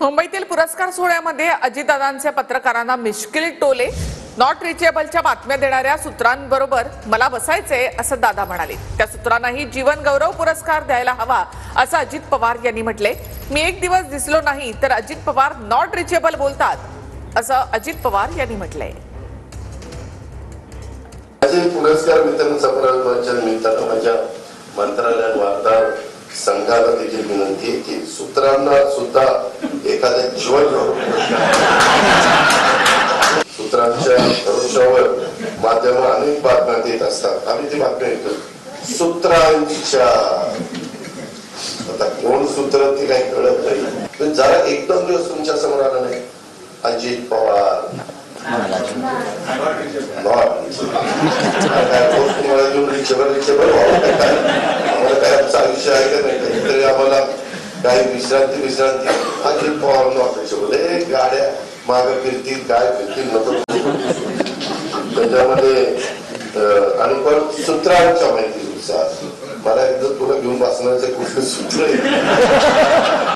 मुंबईतील पुरस्कार सोहळ्यामध्ये अजितदादांचे पत्रकारांना मिश्किल टोले. नॉट रिचेबलच्या बातम्या देणाऱ्या सूत्रांबरोबर मला बसायचे असं दादा म्हणाले. त्या सूत्रांनाही जीवन गौरव पुरस्कार द्यायला हवा असं अजित पवार यांनी म्हटले. मी एक दिवस दिसलो नाही तर अजित पवार नॉट रिचेबल बोलतात असं अजित पवार यांनी म्हटलंय. पुरस्कार वितरण समारंभाच्या निमित्तानं माझ्या मंत्रालयात वार्ताहर संघाला देखील विनंती आहे की सूत्रांना सुद्धा एखाद्या जीवन सूत्रांच्या भरोशावर माध्यम अनेक बातम्या देत असतात. आम्ही ती बातम्या ऐकतो सूत्रांच्या. आता कोण सूत्र ते काही कळत नाही. पण जरा एक दोन दिवस तुमच्या समोर आला नाही अजित पवार तुम्हाला घेऊन रिचेबल आम्हाला काय आमचं आयुष्य आहे का नाही. काहीतरी आम्हाला काही विश्रांती अजित पवार नॉट रिचेबल. गाड्या माग फिरतील काय फिरतील नको त्याच्यामध्ये. आणि परत सूत्रांच्या माहितीनुसार मला एकदा तुला घेऊन बसण्याचं कुठलं सूत्र आहे